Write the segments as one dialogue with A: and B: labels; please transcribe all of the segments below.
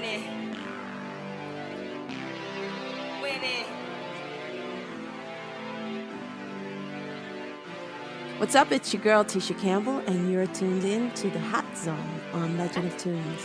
A: winning. Winning.
B: What's up? It's your girl Tisha Campbell, and you're tuned in to the Hot Zone on Legend of Tunes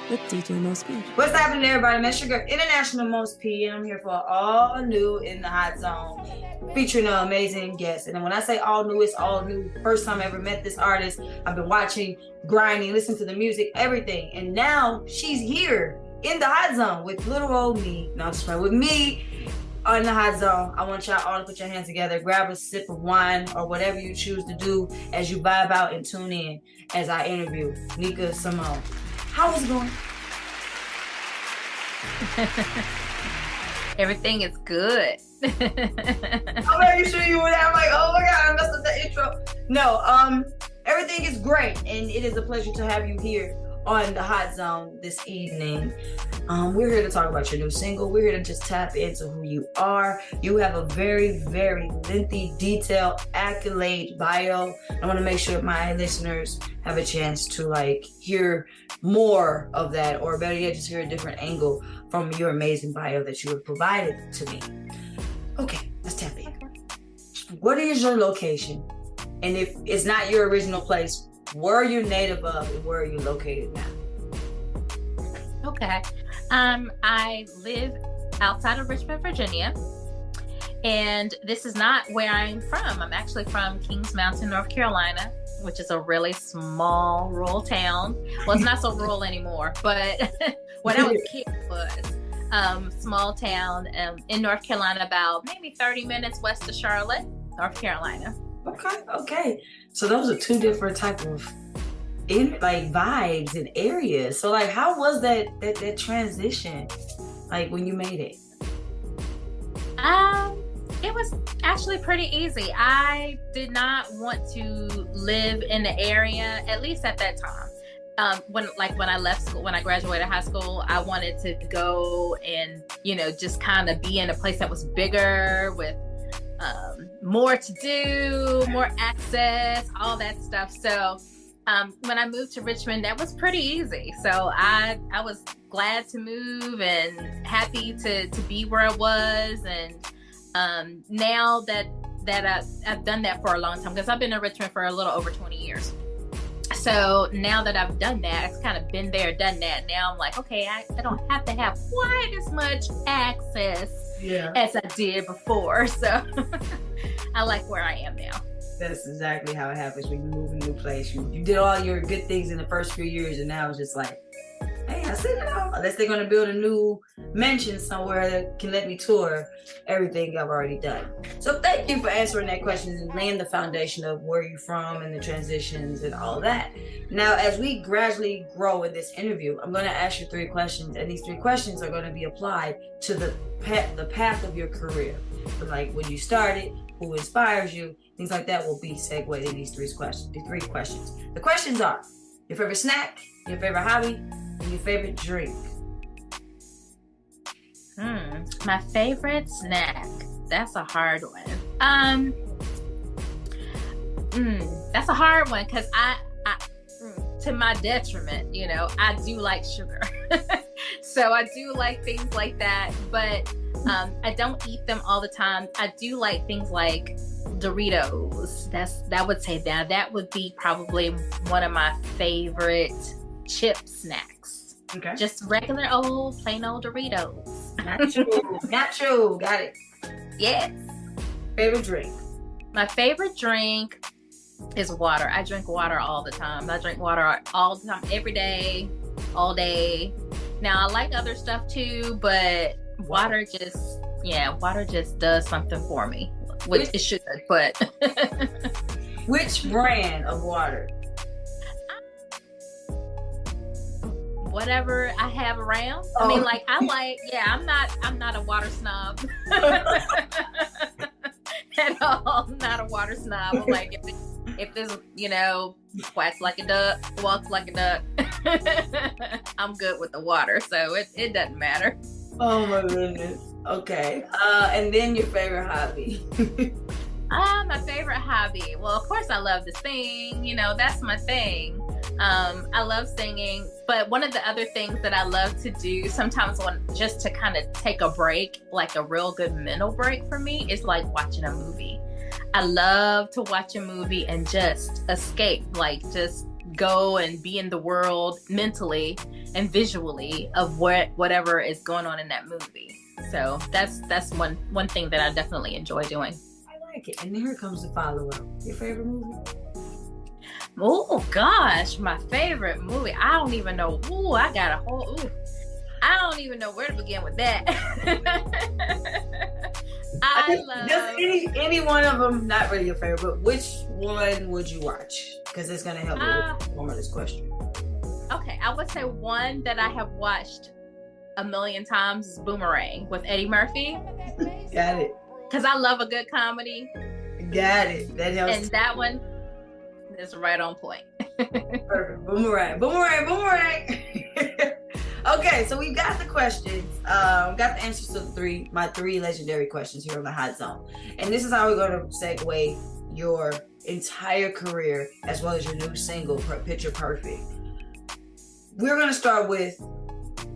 B: with DJ Most P.
A: What's happening, everybody? That's your girl, International Most P, and I'm here for all new in the Hot Zone, featuring an amazing guest. And when I say all new, it's all new. First time I ever met this artist. I've been watching, grinding, listening to the music, everything, and now she's here in the Hot Zone with little old me. Now just with me. On the Hot Zone, I want y'all all to put your hands together, grab a sip of wine or whatever you choose to do as you vibe out and tune in as I interview Neika Simone. How is it going?
C: Everything is good.
A: I'm very sure you would have like, oh my God, I messed up the intro. No, everything is great, and it is a pleasure to have you here on the Hot Zone this evening. We're here to talk about your new single. We're here to just tap into who you are. You have a very, very lengthy, detailed, accolade bio. I want to make sure my listeners have a chance to like hear more of that, or better yet, just hear a different angle from your amazing bio that you have provided to me. Okay, let's tap in. What is your location? And if it's not your original place, where are you native of and where are you located now?
C: Okay. I live outside of Richmond, Virginia, and this is not where I'm from. I'm actually from Kings Mountain, North Carolina, which is a really small rural town. Well, it's not so rural anymore, but when I was a kid, it was small town in North Carolina, about maybe 30 minutes west of Charlotte, North Carolina.
A: Okay. So those are two different type of vibes and areas. So like, how was that transition, like when you made it?
C: It was actually pretty easy. I did not want to live in the area, at least at that time. When I left school, when I graduated high school, I wanted to go and, just kind of be in a place that was bigger with more to do, more access, all that stuff. So when I moved to Richmond, that was pretty easy. So I was glad to move and happy to be where I was. And now that I've done that for a long time, because I've been in Richmond for a little over 20 years. So now that I've done that, I've kind of been there, done that. Now I'm like, okay, I don't have to have quite as much access as I did before. So I like where I am now.
A: That's exactly how it happens when you move in a new place. You did all your good things in the first few years, and now it's just like, hey, I see it all. Unless they're going to build a new mansion somewhere that can let me tour everything I've already done. So thank you for answering that question and laying the foundation of where you're from and the transitions and all of that. Now, as we gradually grow in this interview, I'm going to ask you 3 questions, and these 3 questions are going to be applied to the path of your career. Like when you started, who inspires you, things like that will be segued in these 3 questions. The questions are your favorite snack, your favorite hobby, and your favorite drink.
C: My favorite snack. That's a hard one. That's a hard one because I to my detriment, I do like sugar. So I do like things like that, but I don't eat them all the time. I do like things like Doritos. That would say that would be probably one of my favorite chip snacks.
A: Okay.
C: Just regular old, plain old Doritos.
A: Not true. Got it.
C: Yes.
A: Favorite drink?
C: My favorite drink is water. I drink water all the time. I drink water all the time, every day, all day. Now, I like other stuff too, but water just does something for me, which it should, but.
A: Which brand of water?
C: Whatever I have around. I mean, I'm not a water snob at all. I'm not a water snob. I'm like, if this, quacks like a duck, walks like a duck, I'm good with the water, so it doesn't matter.
A: Oh my goodness. Okay. And then your favorite hobby?
C: My favorite hobby. Well, of course I love to sing. That's my thing. I love singing, but one of the other things that I love to do sometimes just to kind of take a break, like a real good mental break for me, is like watching a movie. I love to watch a movie and just escape, like just go and be in the world mentally and visually of whatever is going on in that movie. So that's one thing that I definitely enjoy doing.
A: I like it. And here comes the follow-up. Your favorite movie?
C: Oh gosh, my favorite movie. I don't even know. I don't even know where to begin with that. I love
A: just any one of them. Not really your favorite, but which one would you watch? Because it's gonna help me with one of this question.
C: Okay, I would say one that I have watched a million times is Boomerang with Eddie Murphy.
A: Got it.
C: Because I love a good comedy.
A: Got it. That helps.
C: And that one is right on point.
A: Perfect. Boomerang. Okay, so we got the questions. Got the answers to my three legendary questions here on the Hot Zone. And this is how we're going to segue your entire career as well as your new single, Picture Perfect. We're going to start with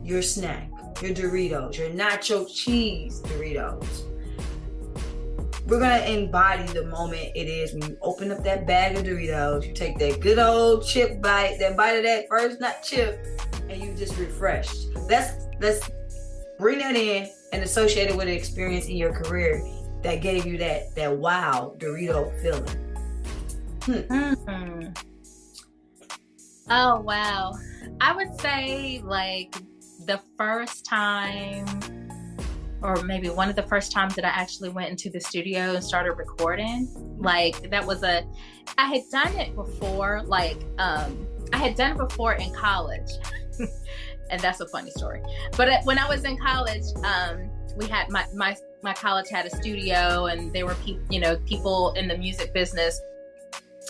A: your snack, your Doritos, your nacho cheese Doritos. We're going to embody the moment it is when you open up that bag of Doritos, you take that good old chip bite, that bite of that first nut chip, and you just refreshed. Let's bring that in and associate it with an experience in your career that gave you that wow Dorito feeling.
C: Mm-hmm. Oh, wow. I would say like the first time, or maybe one of the first times that I actually went into the studio and started recording, like that was I had done it before, in college. And that's a funny story. But when I was in college, we had my college had a studio, and there were people in the music business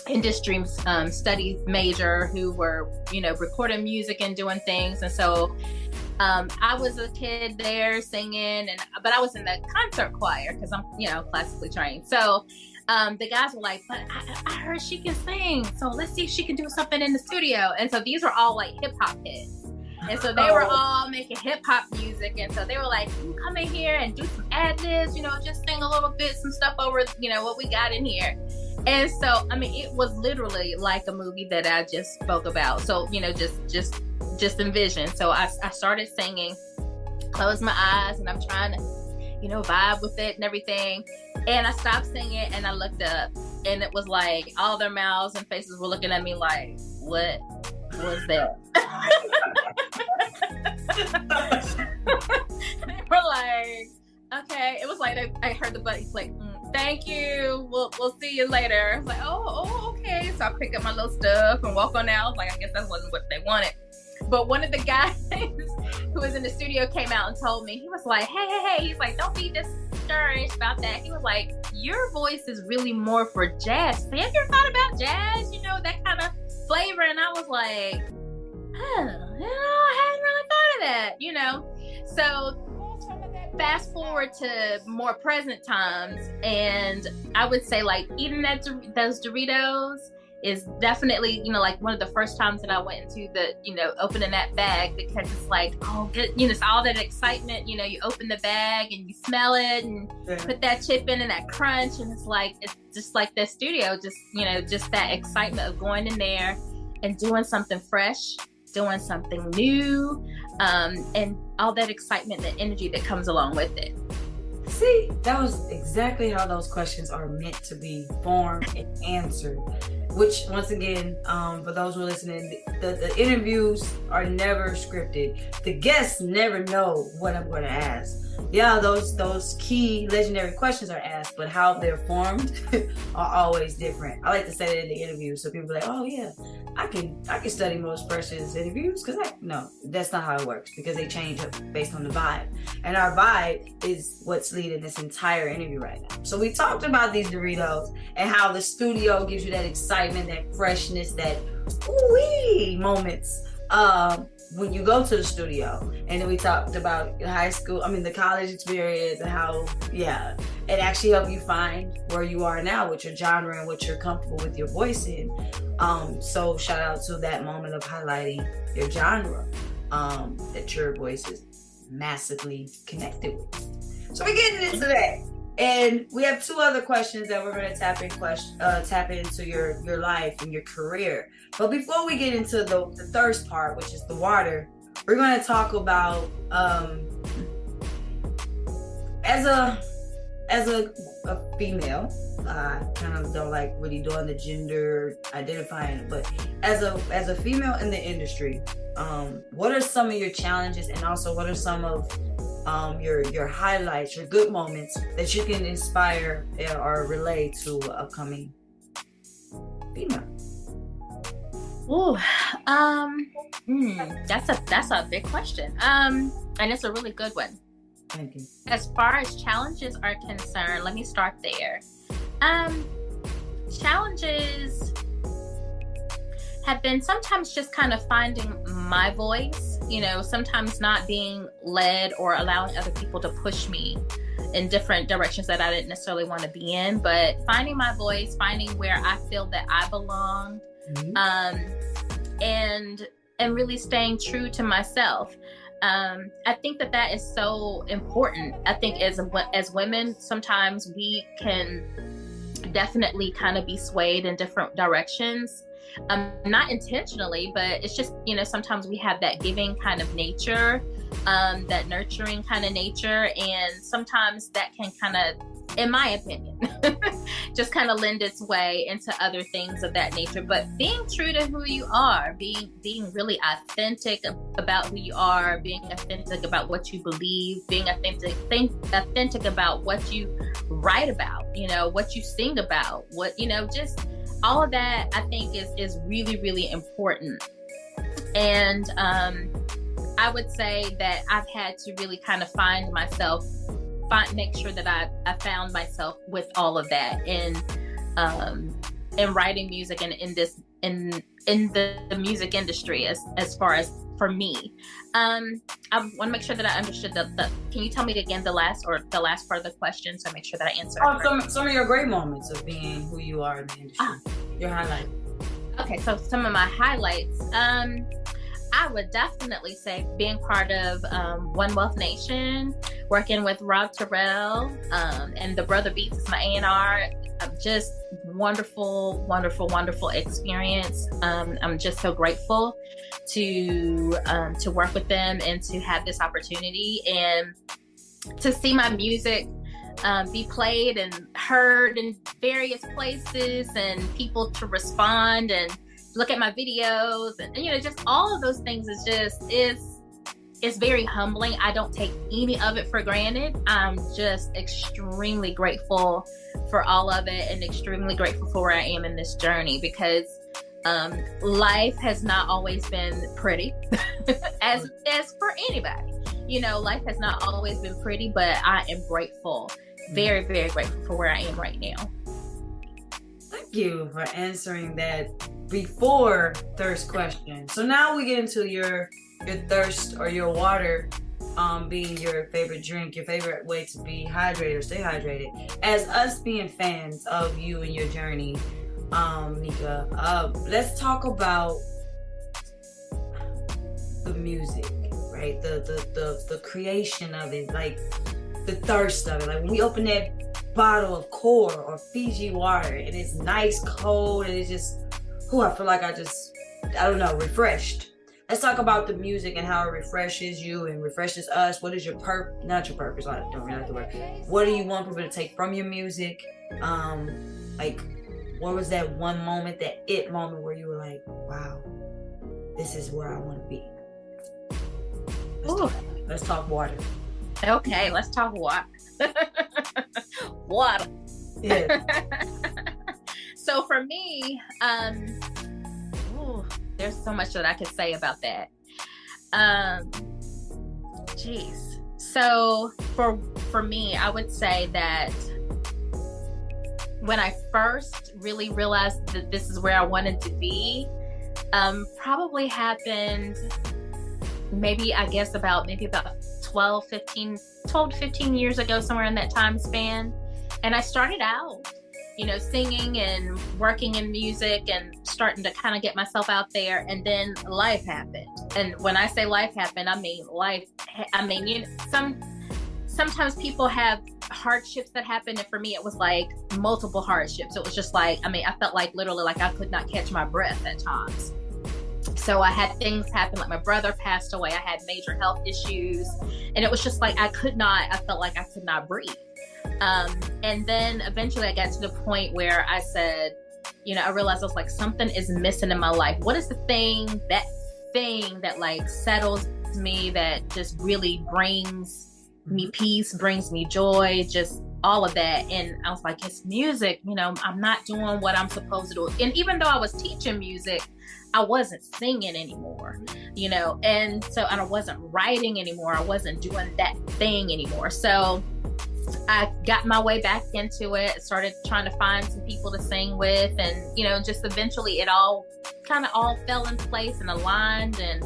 C: industry studies major who were recording music and doing things. And so I was a kid there singing, but I was in the concert choir because I'm classically trained. So the guys were like, but I heard she can sing, so let's see if she can do something in the studio. And so these were all like hip hop hits. And so they were all making hip hop music. And so they were like, you come in here and do some ad-libs, just sing a little bit, some stuff over, what we got in here. And so, it was literally like a movie that I just spoke about. So, just envision. So I started singing, closed my eyes, and I'm trying to, vibe with it and everything. And I stopped singing and I looked up, and it was like all their mouths and faces were looking at me like, what was that? They were like, okay. It was like I heard the button click. Thank you. We'll see you later. I was like, oh, okay. So I picked up my little stuff and walk on out. I was like, I guess that wasn't what they wanted. But one of the guys who was in the studio came out and told me, he was like, hey. He's like, don't be discouraged about that. He was like, your voice is really more for jazz. So have you ever thought about jazz? That kind of flavor. And I was like, I hadn't really thought of that, So fast forward to more present times, and I would say like eating those Doritos is definitely, like one of the first times that I went into the, opening that bag, because it's like, oh, good, it's all that excitement, you open the bag and you smell it and put that chip in and that crunch, and it's just like the studio, just that excitement of going in there and doing something fresh, doing something new, and all that excitement and energy that comes along with it.
A: See, that was exactly how those questions are meant to be formed and answered. Which, once again, for those who are listening, the interviews are never scripted. The guests never know what I'm going to ask. Yeah, those key legendary questions are asked, but how they're formed are always different. I like to say that in the interview, so people are like, oh yeah, I can study most persons' interviews, because no, that's not how it works, because they change based on the vibe. And our vibe is what's leading this entire interview right now. So we talked about these Doritos and how the studio gives you that excitement, that freshness, that ooh-wee moments. when you go to the studio. And then we talked about the college experience and how, it actually helped you find where you are now with your genre and what you're comfortable with your voice in. So shout out to that moment of highlighting your genre that your voice is massively connected with. So we're getting into that. And we have two other questions that we're going to tap into your life and your career. But before we get into the thirst part, which is the water, we're going to talk about as a female. I kind of don't like really doing the gender identifying, but as a female in the industry, what are some of your challenges, and also what are some of your highlights, your good moments that you can inspire or relay to upcoming female?
C: Oh, that's a big question. And it's a really good one.
A: Thank you.
C: As far as challenges are concerned, let me start there. Challenges have been sometimes just kind of finding my voice, sometimes not being led or allowing other people to push me in different directions that I didn't necessarily want to be in, but finding my voice, finding where I feel that I belong, and really staying true to myself. I think that is so important. I think as women, sometimes we can definitely kind of be swayed in different directions. Not intentionally, but it's just, sometimes we have that giving kind of nature, that nurturing kind of nature. And sometimes that can kind of, in my opinion, just kind of lend its way into other things of that nature. But being true to who you are, being really authentic about who you are, being authentic about what you believe, being authentic about what you write about, what you sing about, just all of that, I think is really, really important. And I would say that I've had to really kind of find myself, make sure that I found myself with all of that in writing music and in the music industry as far as for me. I want to make sure that I understood can you tell me again the last part of the question, so I make sure that I answer
A: some of your great moments of being who you are in the industry. Your highlights.
C: Okay, so some of my highlights. I would definitely say being part of One Wealth Nation, working with Rob Terrell, and the Brother Beats is my A&R. Just wonderful, wonderful, wonderful experience. I'm just so grateful to work with them and to have this opportunity and to see my music be played and heard in various places, and people to respond and look at my videos, and just all of those things it's very humbling. I don't take any of it for granted. I'm just extremely grateful for all of it, and extremely grateful for where I am in this journey, because life has not always been pretty as for anybody. Life has not always been pretty, but I am grateful, very, very grateful for where I am right now.
A: Thank you for answering that before thirst question. So now we get into your thirst or your water being your favorite drink, your favorite way to be hydrated or stay hydrated. As us being fans of you and your journey, Neika, let's talk about the music, right? The creation of it, like the thirst of it. Like when we open that bottle of Core or Fiji water and it's nice cold and it's just, I feel like refreshed. Let's talk about the music and how it refreshes you and refreshes us. What is your not your purpose, I don't really like the word. What do you want people to take from your music? Like, what was that one moment, that moment where you were like, wow, this is where I want to be? Let's talk water.
C: Okay, let's talk water. Water.
A: Yeah.
C: So for me, there's so much that I could say about that. So for me, I would say that when I first really realized that this is where I wanted to be, probably happened maybe, I guess about 12 to 15 years ago, somewhere in that time span. And I started out, you know, singing and working in music and starting to kind of get myself out there. And then life happened. And when I say life happened, I mean life. I mean, you know, sometimes people have hardships that happen. And for me, it was like multiple hardships. It was just like, I mean, I felt like literally like I could not catch my breath at times. So I had things happen, like my brother passed away. I had major health issues. And it was just like, I felt like I could not breathe. And then eventually I got to the point where I said, you know, I realized I was like, something is missing in my life. What is the thing that like settles me, that just really brings me peace, brings me joy, just all of that. And I was like, it's music. You know, I'm not doing what I'm supposed to do. And even though I was teaching music, I wasn't singing anymore, you know, and I wasn't writing anymore. I wasn't doing that thing anymore. So I got my way back into it, started trying to find some people to sing with, and, you know, just eventually it all kind of all fell in place and aligned, and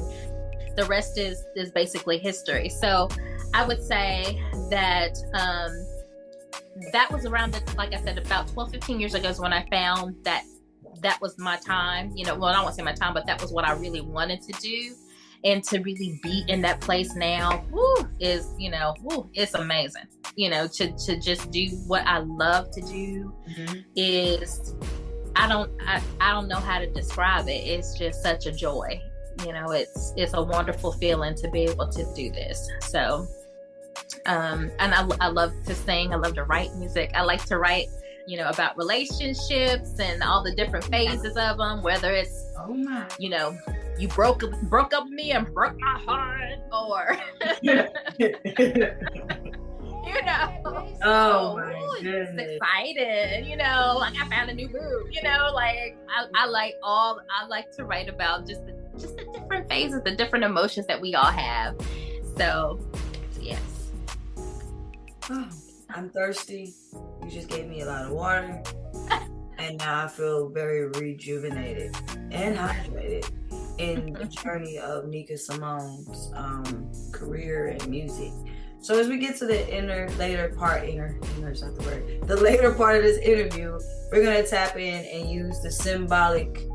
C: the rest is basically history. So I would say that that was around like I said, about 12, 15 years ago is when I found that was my time, you know, well, I don't want to say my time, but that was what I really wanted to do. And to really be in that place now, is, you know, it's amazing. You know, to just do what I love to do is, I don't know how to describe it. It's just such a joy. You know, it's a wonderful feeling to be able to do this. So, and I love to sing. I love to write music. I like to write, you know, about relationships and all the different phases of them, whether it's, you know, you broke up with me and broke my heart, or, you know, my goodness, excited, you know, like I found a new boo, you know, like I like to write about just the different phases, the different emotions that we all have. So, yes.
A: Oh, I'm thirsty. You just gave me a lot of water. And now I feel very rejuvenated and hydrated in the journey of Neika Simone's career and music. So as we get to the later part of this interview, we're gonna tap in and use the symbolic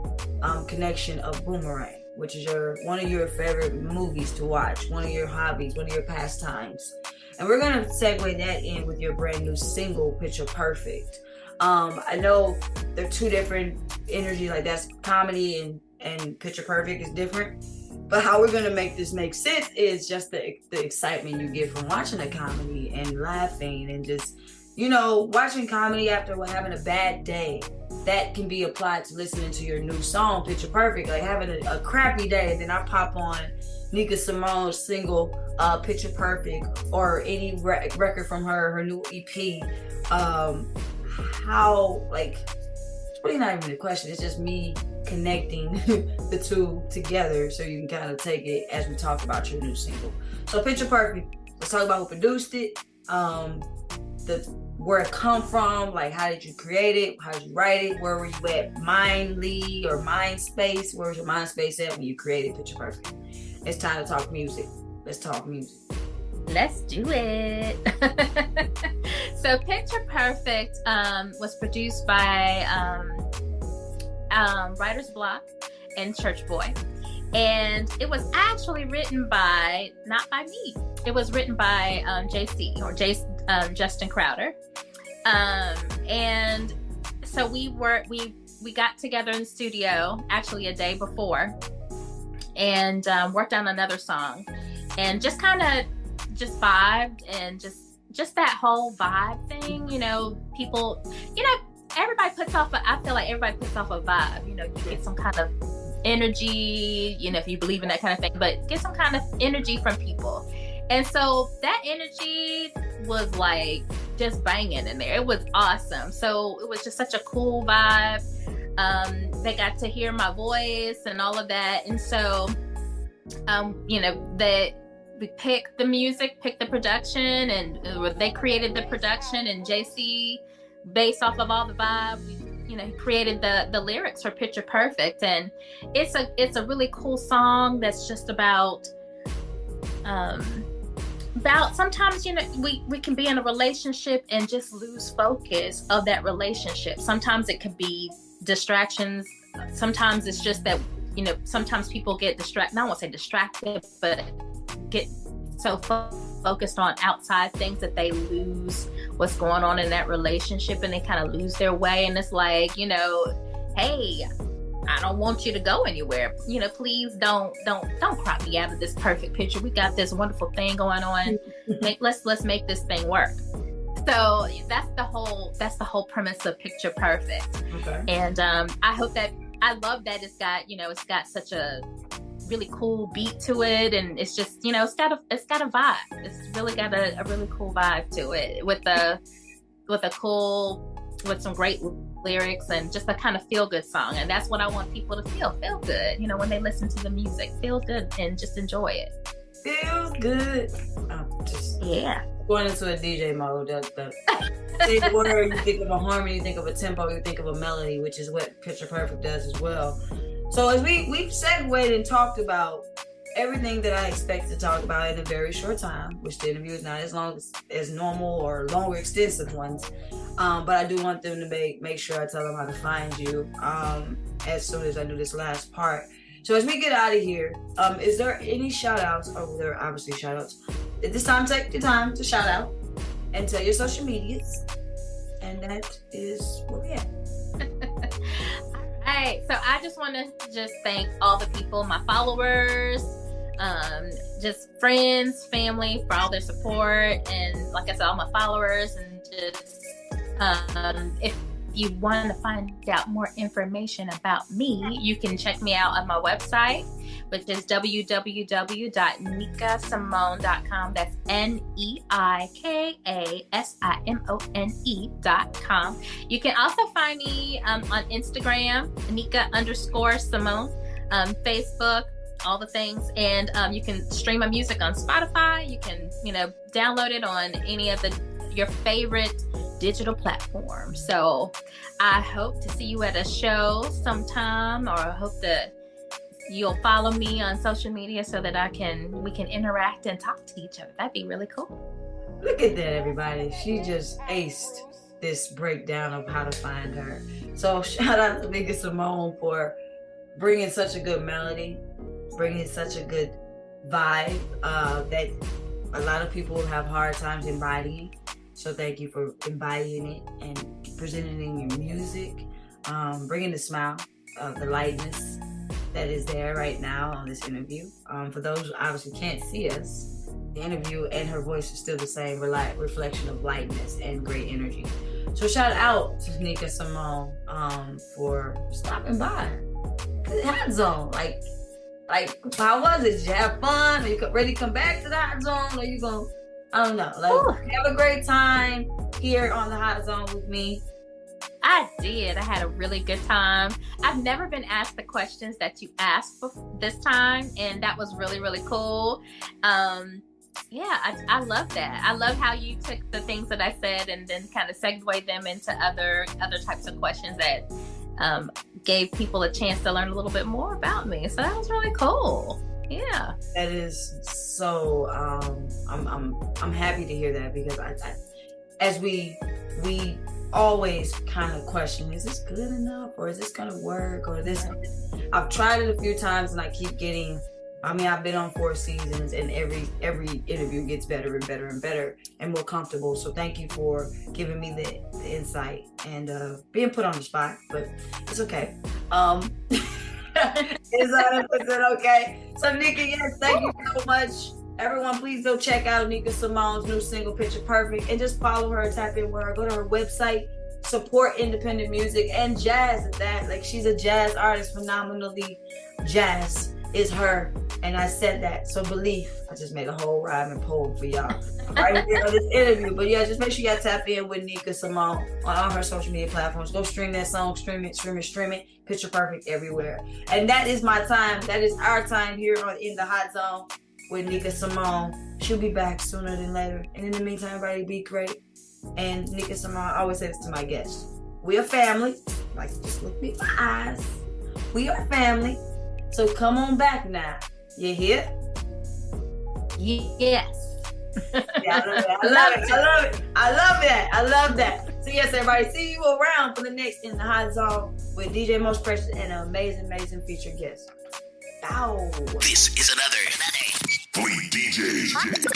A: connection of Boomerang, which is one of your favorite movies to watch, one of your hobbies, one of your pastimes. And we're gonna segue that in with your brand new single, Picture Perfect. I know they're two different energy, like that's comedy and Picture Perfect is different. But how we're gonna make this make sense is just the excitement you get from watching a comedy and laughing and just, you know, watching comedy after having a bad day. That can be applied to listening to your new song, Picture Perfect. Like having a crappy day, and then I pop on Neika Simone's single, Picture Perfect, or any record from her new EP. How, like, it's really not even a question. It's just me connecting the two together so you can kind of take it as we talk about your new single. So Picture Perfect, let's talk about who produced it, where it come from, like how did you create it, how did you write it, where were you at Mindly or Mindspace, where was your mind space at when you created Picture Perfect? It's time to talk music. Let's talk music.
C: Let's do it. So Picture Perfect was produced by Writer's Block and Church Boy. And it was actually written not by me. It was written by JC, or Justin Crowder. And so we got together in the studio actually a day before and worked on another song and just kind of just vibed, and just that whole vibe thing, you know, people, you know, everybody puts off I feel like everybody puts off a vibe, you know, you get some kind of energy, you know, if you believe in that kind of thing, but get some kind of energy from people. And so that energy was like just banging in there. It was awesome. So it was just such a cool vibe. They got to hear my voice and all of that. And so, you know, we picked the music, picked the production, and they created the production, and JC, based off of all the vibe, he created the lyrics for Picture Perfect, and it's a really cool song that's just about sometimes we can be in a relationship and just lose focus of that relationship. Sometimes it could be distractions. Sometimes it's just that sometimes people get distracted. I won't say distracted, but get so focused on outside things that they lose what's going on in that relationship, and they kind of lose their way. And it's like, hey, I don't want you to go anywhere. Please don't crop me out of this perfect picture. We got this wonderful thing going on. Let's make this thing work. So that's the whole premise of Picture Perfect. Okay. And I love that it's got such a really cool beat to it, and it's just it's got a vibe. It's really got a really cool vibe to it with some great lyrics and just a kind of feel good song. And that's what I want people to feel good, when they listen to the music. Feel good and just enjoy it.
A: Feels good.
C: Yeah.
A: Going into a DJ mode. Say the word, you think of a harmony, you think of a tempo, you think of a melody, which is what Picture Perfect does as well. So as we've segued and talked about everything that I expect to talk about in a very short time, which the interview is not as long as normal or longer extensive ones, but I do want them to make sure I tell them how to find you as soon as I do this last part. So as we get out of here, is there any shout outs? Oh, there are obviously shout outs. At this time, take your time to shout out and tell your social medias. And that is where we at.
C: All right, so I just want to thank all the people, my followers, just friends, family, for all their support, and like I said, all my followers, and just if you want to find out more information about me, you can check me out on my website, which is www.nikasimone.com. That's NEIKASIMONE.com. You can also find me on Instagram, Nika_Simone, Facebook, all the things. And you can stream my music on Spotify. You can, download it on any of your favorite digital platform. So I hope to see you at a show sometime, or I hope that you'll follow me on social media so that we can interact and talk to each other. That'd be really cool.
A: Look at that, everybody. She just aced this breakdown of how to find her. So shout out to Nina Simone for bringing such a good melody, bringing such a good vibe that a lot of people have hard times embodying. So thank you for embodying it and presenting it in your music, bringing the smile, the lightness that is there right now on this interview. For those who obviously can't see us, the interview and her voice is still the same reflection of lightness and great energy. So shout out to Neika Simone for stopping by. HotZone, like how was it? Did you have fun? Are you ready to come back to the HotZone? Or you going? I don't know. Have a great time here on the HotZone with me.
C: I did. I had a really good time. I've never been asked the questions that you asked this time, and that was really, really cool. I love that. I love how you took the things that I said and then kind of segued them into other types of questions that gave people a chance to learn a little bit more about me. So that was really cool. Yeah,
A: that is so. I'm happy to hear that, because I as we always kind of question: is this good enough, or is this gonna work, or this? I've tried it a few times, and I keep getting. I've been on 4 seasons, and every interview gets better and better and better and more comfortable. So thank you for giving me the insight and being put on the spot, but it's okay. Is that okay? So Nika, yes, thank you so much. Everyone, please go check out Neika Simone's new single, Picture Perfect, and just follow her, tap in with her, go to her website, support independent music and jazz at that. Like, she's a jazz artist, phenomenally jazz is her, and I said that. So belief. I just made a whole rhyme and poem for y'all right here on this interview. But yeah, just make sure y'all tap in with Neika Simone on all her social media platforms. Go stream that song, stream it. Picture Perfect everywhere. And that is my time. That is our time here in the HotZone with Neika Simone. She'll be back sooner than later. And in the meantime, everybody be great. And Neika Simone, I always say this to my guests: We are family. Like, just look me in my eyes. We are family. So come on back now. You hear?
C: Yes.
A: Yeah, I love it. I love it. I love that. I love that. So yes, everybody, see you around for the next In the Hot Zone with DJ Most Precious and an amazing featured guest. Ow.
D: This is another Free DJ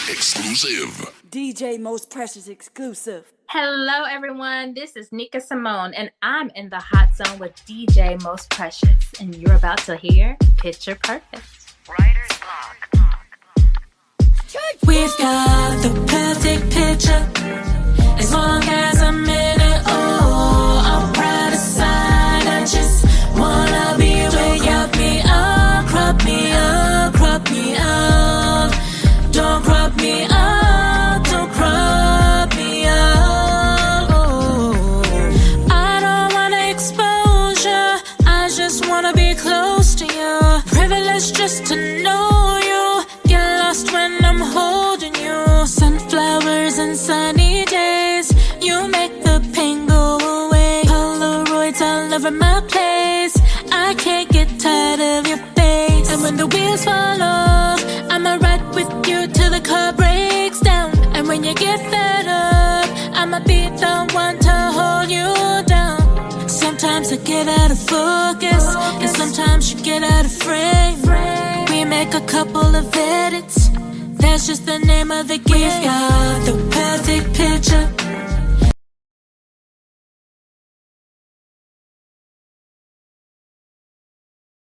D: exclusive.
B: DJ Most Precious exclusive.
C: Hello, everyone. This is Neika Simone, and I'm in the Hot Zone with DJ Most Precious, and you're about to hear Picture Perfect.
D: Writer's Block.
E: We've got the perfect picture. As long as I'm in it, oh, I'm proud aside. I just wanna be where you got me up, crop me up, crop me up. Don't crop me up, don't crop me up. Oh, I don't want exposure, I just wanna be close to you. Privileged just to know you. Get lost when I'm holding you. Sunflowers and sunny days, you make the pain go away. Polaroids all over my place, I can't get tired of your face. And when the wheels fall off, I'ma ride with you till the car breaks down. And when you get fed up, I'ma be the one to hold you down. Sometimes I get out of focus, and sometimes you get out of frame. We make a couple of edits, that's just the name of the game. We've got the perfect